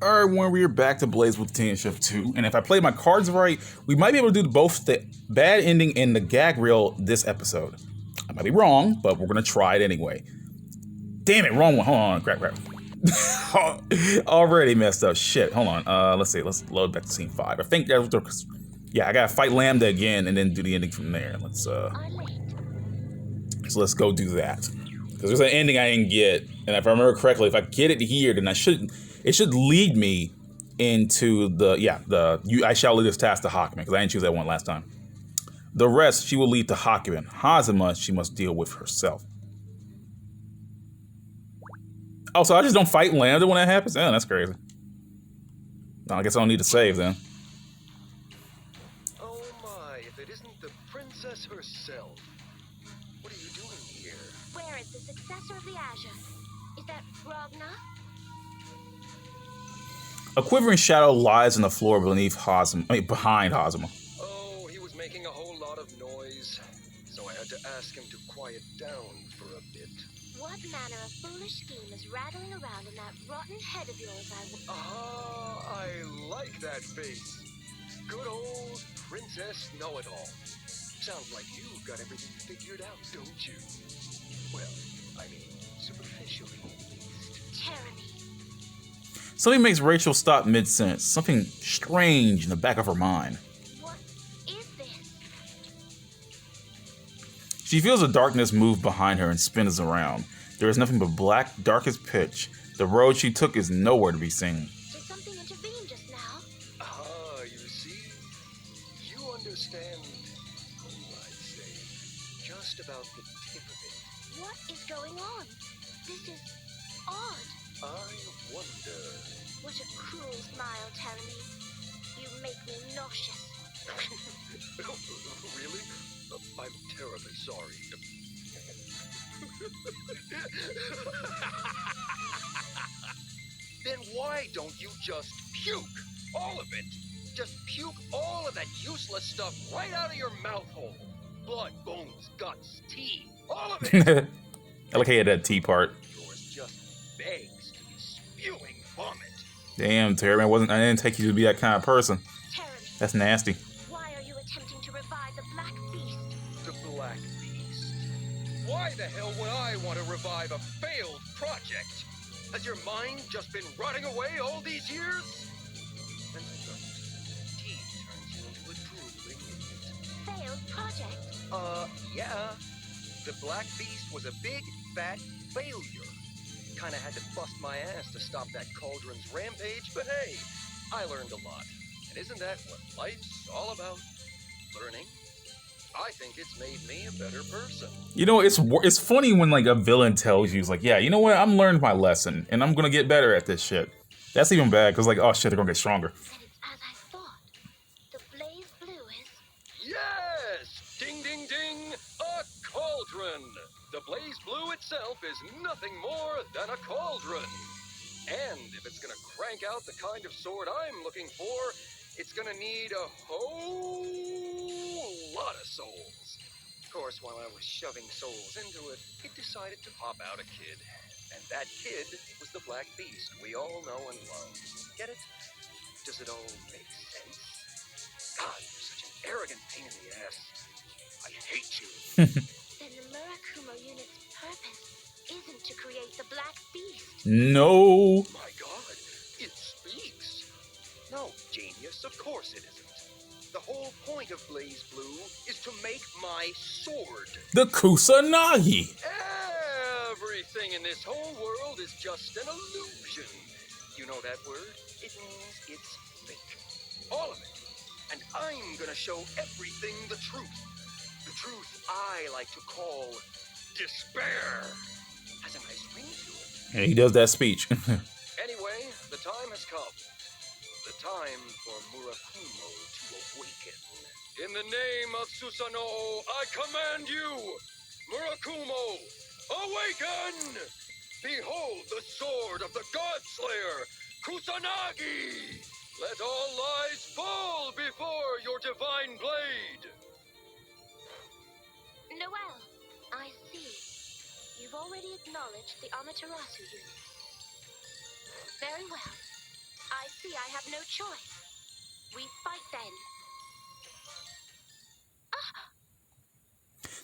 Alright, when we're back to BlazBlue Continuum Shift 2, and if I play my cards right, we might be able to do both the bad ending and the gag reel this episode. I might be wrong, but we're gonna try it anyway. Damn it, wrong one. Hold on, crap. Already messed up. Shit, hold on. Let's see, let's load back to scene 5. I think that was yeah, I gotta fight Lambda again and then do the ending from there. So let's go do that. Because there's an ending I didn't get, and if I remember correctly, if I get it here, then it should lead me into I shall lead this task to Hakumen, because I didn't choose that one last time. The rest, she will lead to Hakumen. Hazama, she must deal with herself. Oh, so I just don't fight Lambda when that happens? Oh, that's crazy. No, I guess I don't need to save then. Oh my, if it isn't the princess herself. What are you doing here? Where is the successor of the Azure? Is that Ragnar? A quivering shadow lies on the floor beneath behind Hazama. Oh, he was making a whole lot of noise, so I had to ask him to quiet down for a bit. What manner of foolish scheme is rattling around in that rotten head of yours, I like that face. Good old Princess Know-It-All. Sounds like you've got everything figured out, don't you? Well, I mean, superficially. Tyranny. Something makes Rachel stop mid-sentence. Something strange in the back of her mind. What is this? She feels the darkness move behind her and spins around. There is nothing but black, dark as pitch. The road she took is nowhere to be seen. Did something intervene just now? You see? You understand, I'd say, just about the tip of it. What is going on? This is odd. I wonder... What a cruel smile, Tyranny. You make me nauseous. Really? I'm terribly sorry. Then why don't you just puke? All of it. Just puke all of that useless stuff right out of your mouth hole. Blood, bones, guts, tea. All of it. I like how you had that tea part. Yours just begs to be spewing vomit. Damn, Terry, I didn't take you to be that kind of person. Tyranny. That's nasty. Why are you attempting to revive the Black Beast? The Black Beast. Why the hell would I want to revive a failed project? Has your mind just been rotting away all these years? And tea turns you into a drooling idiot. Failed project? Yeah. The Black Beast was a big, fat failure. Kinda had to bust my ass to stop that cauldron's rampage, but hey, I learned a lot. And isn't that what life's all about? Learning. I think it's made me a better person. You know, it's funny when like a villain tells you, it's like, yeah, you know what, I'm learned my lesson, and I'm gonna get better at this shit. That's even bad, because like, oh shit, they're gonna get stronger. And it's as I thought. The BlazBlue is... Yes! Ding, ding, ding! A cauldron! The BlazBlue itself is nothing more than a cauldron. And if it's gonna crank out the kind of sword I'm looking for, it's gonna need a whole lot of souls. Of course, while I was shoving souls into it, it decided to pop out a kid. And that kid was the Black Beast we all know and love. Get it? Does it all make sense? God, you're such an arrogant pain in the ass. I hate you. Then the Murakumo unit's purpose isn't to create the Black Beast. No. My God, it speaks. No, genius, of course it isn't. The whole point of BlazBlue is to make my sword. The Kusanagi. Everything in this whole world is just an illusion. You know that word? It means it's fake. All of it. And I'm gonna show everything the truth. The truth I like to call despair. Has a nice ring to it. And he does that speech. Anyway, the time has come. The time for Murakumo to awaken. In the name of Susanoo, I command you, Murakumo, awaken! Behold the sword of the God-Slayer, Kusanagi! Let all lies fall before your divine blade! Noel, I see. You've already acknowledged the Amaterasu unit. Very well. I see I have no choice. We fight then.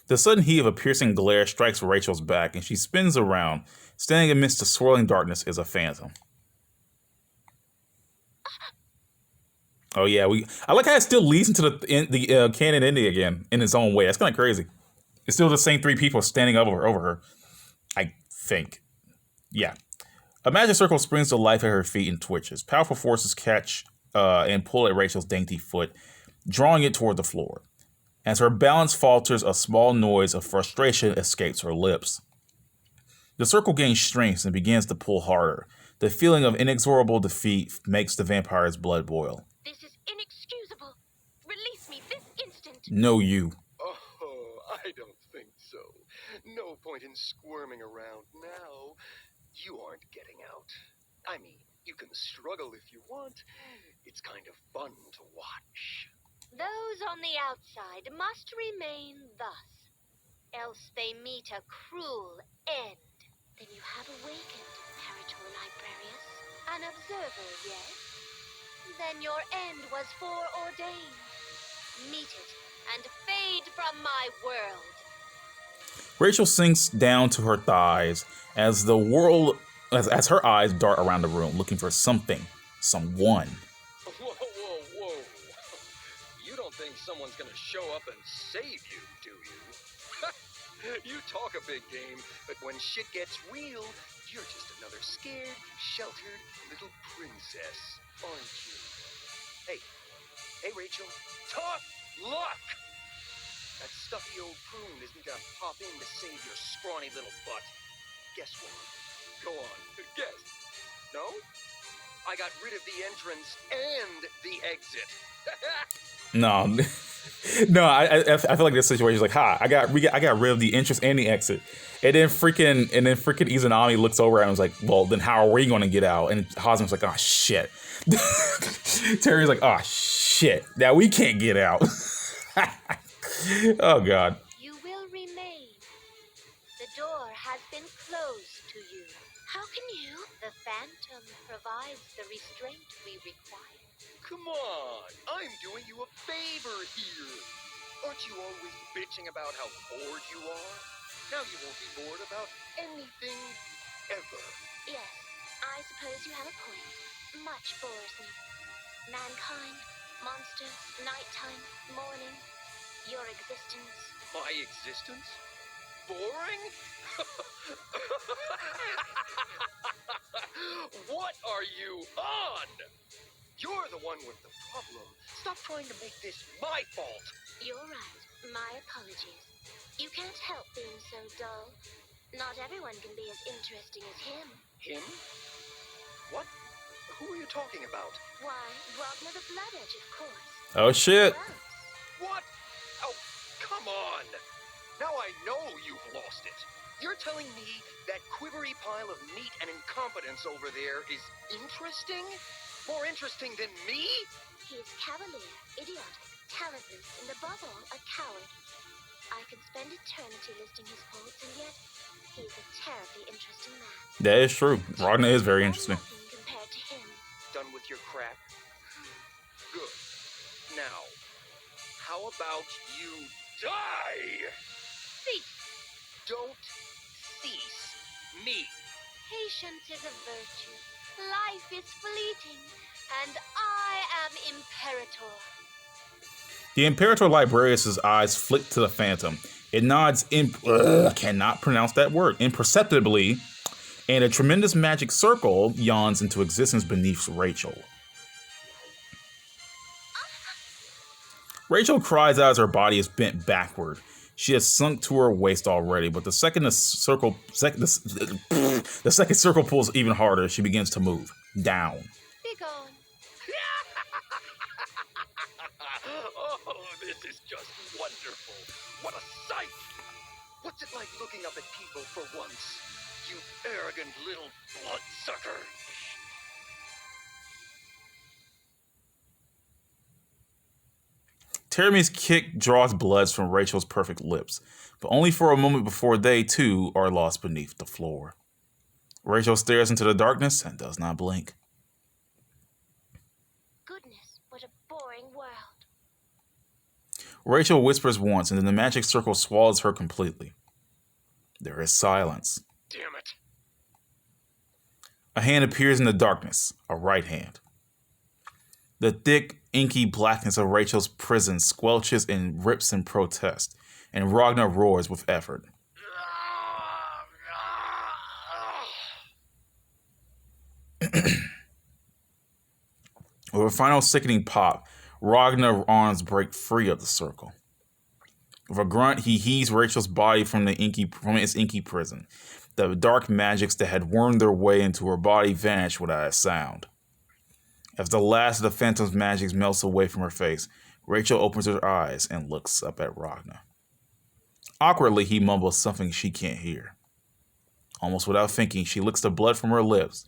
The sudden heat of a piercing glare strikes Rachel's back, and she spins around. Standing amidst the swirling darkness is a phantom. Oh yeah, I like how it still leads into the canon ending again in its own way. That's kind of crazy. It's still the same three people standing over her. I think. Yeah. A magic circle springs to life at her feet and twitches. Powerful forces catch and pull at Rachel's dainty foot, drawing it toward the floor. As her balance falters, a small noise of frustration escapes her lips. The circle gains strength and begins to pull harder. The feeling of inexorable defeat makes the vampire's blood boil. This is inexcusable. Release me this instant. No, you. Oh, I don't think so. No point in squirming around now. You aren't getting out. I mean, you can struggle if you want. It's kind of fun to watch. Those on the outside must remain thus, else they meet a cruel end. Then you have awakened, Imperator Librarius. An observer, yes? Then your end was foreordained. Meet it, and fade from my world. Rachel sinks down to her thighs as as her eyes dart around the room, looking for something, someone. Whoa. You don't think someone's gonna show up and save you, do you? You talk a big game, but when shit gets real, you're just another scared, sheltered little princess, aren't you? Hey, Rachel, tough luck! That stuffy old prune isn't gonna pop in to save your scrawny little butt. Guess what? Go on, guess. No? I got rid of the entrance and the exit. No, no. I feel like this situation is like, I got rid of the entrance and the exit, and then freaking Izanami looks over and was like, well, then how are we going to get out? And Hosmer's like, oh shit. Terry's like, oh shit. Now we can't get out. Oh god. You will remain. The door has been closed to you. How can you? The Phantom provides the restraint we require. Come on, I'm doing you a favor here. Aren't you always bitching about how bored you are? Now you won't be bored about anything ever. Yes, I suppose you have a point. Much bores me. Mankind, monsters, nighttime, morning, your existence. My existence? Boring? What are you on? You're the one with the problem. Stop trying to make this my fault. You're right. My apologies. You can't help being so dull. Not everyone can be as interesting as him. Him? What? Who are you talking about? Why, Wagner the Blood Edge, of course. Oh shit. What? Oh, come on. Now I know you've lost it. You're telling me that quivery pile of meat and incompetence over there is interesting? More interesting than me? He is cavalier, idiotic, talentless, and above all, a coward. I can spend eternity listing his faults, and yet he's a terribly interesting man. That is true. Ragnar is very interesting. Nothing compared to him. Done with your crap? Good. Now, how about you die? Cease! Don't cease me. Patience is a virtue. Life is fleeting, and I am Imperator. The Imperator Librarius' eyes flick to the Phantom. It nods cannot pronounce that word, imperceptibly, and a tremendous magic circle yawns into existence beneath Rachel. Rachel cries out as her body is bent backward. She has sunk to her waist already, but the second the second circle pulls even harder, she begins to move down. Be gone. Oh, this is just wonderful. What a sight. What's it like looking up at people for once? You arrogant little bloodsucker. Teremi's kick draws blood from Rachel's perfect lips, but only for a moment before they, too, are lost beneath the floor. Rachel stares into the darkness and does not blink. goodness, what a boring world. Rachel whispers once, and then the magic circle swallows her completely. There is silence. Damn it. A hand appears in the darkness, a right hand. The thick, inky blackness of Rachel's prison squelches and rips in protest, and Ragnar roars with effort. With a final sickening pop, Ragnar's arms break free of the circle. With a grunt, he heaves Rachel's body from its inky prison. The dark magics that had wormed their way into her body vanish without a sound. As the last of the phantom's magic melts away from her face, Rachel opens her eyes and looks up at Ragnar. Awkwardly, he mumbles something she can't hear. Almost without thinking, she licks the blood from her lips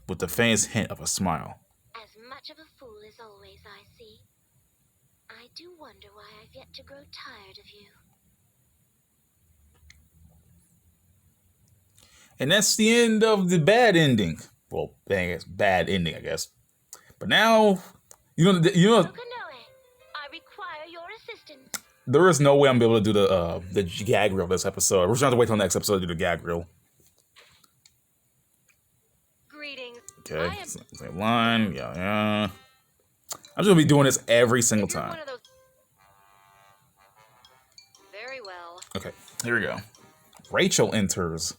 with the faintest hint of a smile. As much of a fool as always, I see. I do wonder why I've yet to grow tired of you. And that's the end of the bad ending. Well, dang, it's bad ending, I guess. But now, you know, Kokonoe, I require your assistance. there is no way I'm gonna be able to do the gag reel this episode. We're just gonna have to wait till next episode to do the gag reel. Greetings. Okay, same line, yeah. I'm just gonna be doing this every single If you're time. one of those... Very well. Okay, here we go. Rachel enters.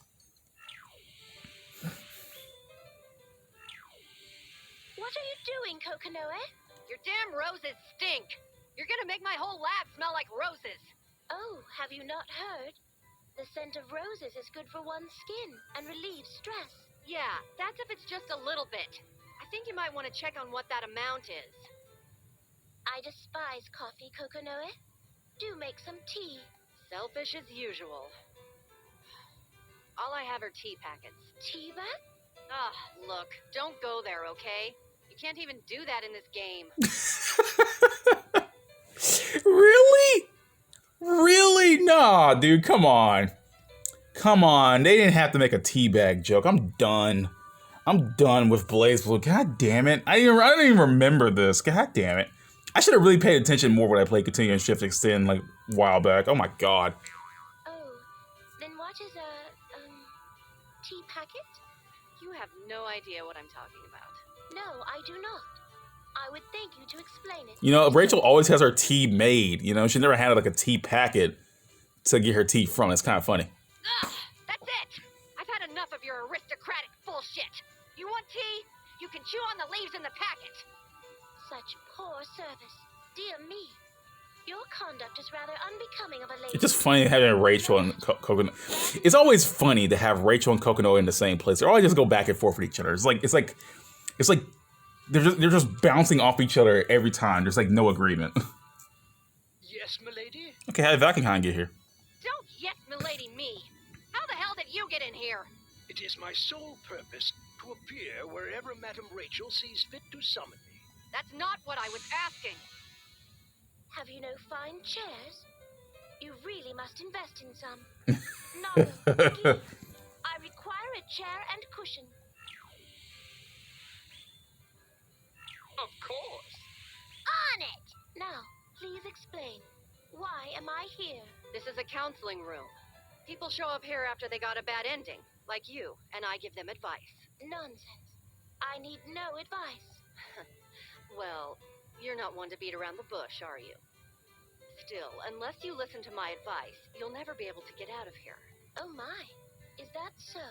What are you doing, Kokonoe? Your damn roses stink. You're gonna make my whole lab smell like roses. Oh, have you not heard? The scent of roses is good for one's skin and relieves stress. Yeah, that's if it's just a little bit. I think you might want to check on what that amount is. I despise coffee, Kokonoe. Do make some tea. Selfish as usual. All I have are tea packets. Tea bag? Ah, look, don't go there, okay? You can't even do that in this game. Really? Really? Nah, dude, come on. Come on. They didn't have to make a teabag joke. I'm done. I'm done with BlazBlue. God damn it. I don't even remember this. God damn it. I should have really paid attention more when I played Continuum Shift Extend like a while back. Oh my god. Oh, then what is a, tea packet? You have no idea what I'm talking about. No, I do not. I would thank you to explain it. You know, Rachel always has her tea made. You know, she never had like a tea packet to get her tea from. It's kind of funny. Ugh, that's it! I've had enough of your aristocratic bullshit. You want tea? You can chew on the leaves in the packet. Such poor service. Dear me. Your conduct is rather unbecoming of a lady. It's just funny having Rachel and Coconut. It's always funny to have Rachel and Coconut in the same place. They always just go back and forth with each other. It's like they're just bouncing off each other every time. There's like no agreement. Yes, milady? Okay, how did Valkenheim get here? Don't yes, milady me. How the hell did you get in here? It is my sole purpose to appear wherever Madame Rachel sees fit to summon me. That's not what I was asking. Have you no fine chairs? You really must invest in some. No, please. I require a chair and cushion. Of course. On it! Now, please explain. Why am I here? This is a counseling room. People show up here after they got a bad ending, like you, and I give them advice. Nonsense. I need no advice. Well, you're not one to beat around the bush, are you? Still, unless you listen to my advice, you'll never be able to get out of here. Oh my, is that so?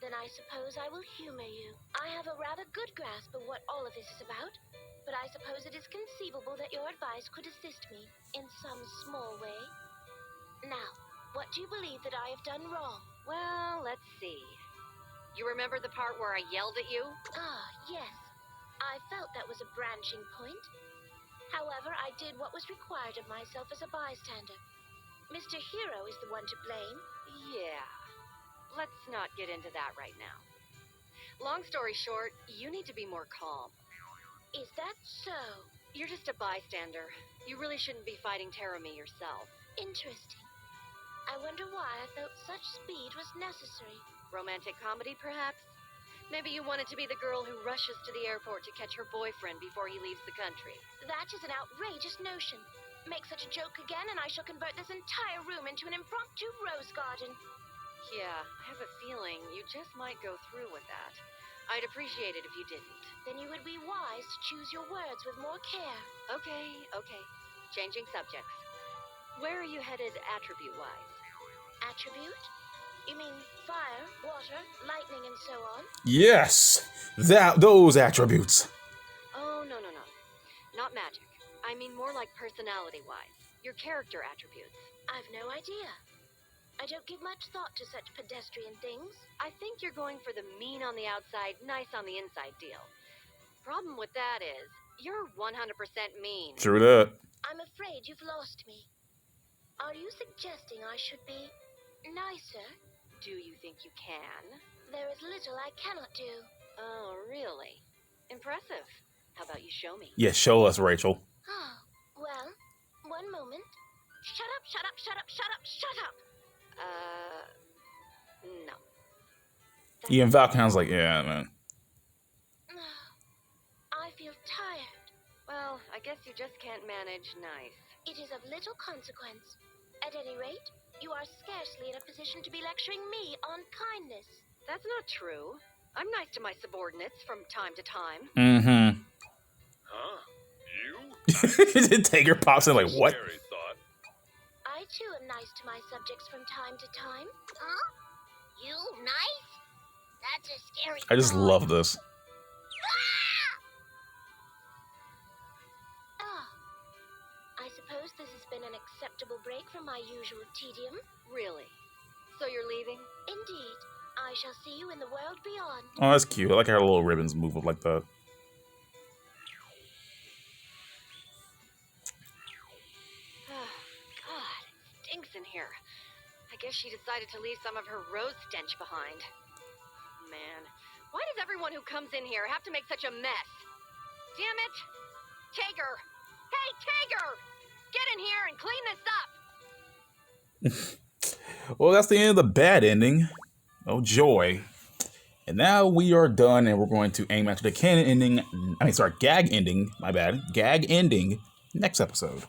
Then I suppose I will humor you. I have a rather good grasp of what all of this is about, but I suppose it is conceivable that your advice could assist me in some small way. Now, what do you believe that I have done wrong? Well, let's see. You remember the part where I yelled at you? Ah, yes. I felt that was a branching point. However, I did what was required of myself as a bystander. Mr. Hero is the one to blame. Yeah. Let's not get into that right now. Long story short, you need to be more calm. Is that so? You're just a bystander. You really shouldn't be fighting Terumi yourself. Interesting. I wonder why I felt such speed was necessary. Romantic comedy, perhaps? Maybe you wanted to be the girl who rushes to the airport to catch her boyfriend before he leaves the country. That is an outrageous notion. Make such a joke again, and I shall convert this entire room into an impromptu rose garden. Yeah, I have a feeling you just might go through with that. I'd appreciate it if you didn't. Then you would be wise to choose your words with more care. Okay. Changing subjects. Where are you headed attribute-wise? Attribute? You mean fire, water, lightning, and so on? Yes! Those attributes. Oh, no. Not magic. I mean more like personality-wise. Your character attributes. I've no idea. I don't give much thought to such pedestrian things. I think you're going for the mean on the outside, nice on the inside deal. Problem with that is, you're 100% mean. True that. I'm afraid you've lost me. Are you suggesting I should be nicer? Do you think you can? There is little I cannot do. Oh, really? Impressive. How about you show me? Yeah, show us, Rachel. Oh, well, one moment. Shut up. No. Even Valcon's like, yeah, man. I feel tired. Well, I guess you just can't manage nice. It is of little consequence. At any rate, you are scarcely in a position to be lecturing me on kindness. That's not true. I'm nice to my subordinates from time to time. Mm-hmm. Huh? You? Taker pops in like, what? Scary thought. I too am nice to my subjects from time to time. Huh? You nice? That's a scary I just thought. love this. I suppose this has been an acceptable break from my usual tedium. Really? So you're leaving? Indeed. I shall see you in the world beyond. Oh, that's cute. I like how her little ribbons move up like that. God, it stinks in here. I guess she decided to leave some of her rose stench behind. Man, why does everyone who comes in here have to make such a mess? Damn it! Tager! Hey, Tager! Get in here and clean this up! Well, that's the end of the bad ending. Oh, joy. And now we are done, and we're going to aim at the canon ending. Gag ending. My bad. Gag ending next episode.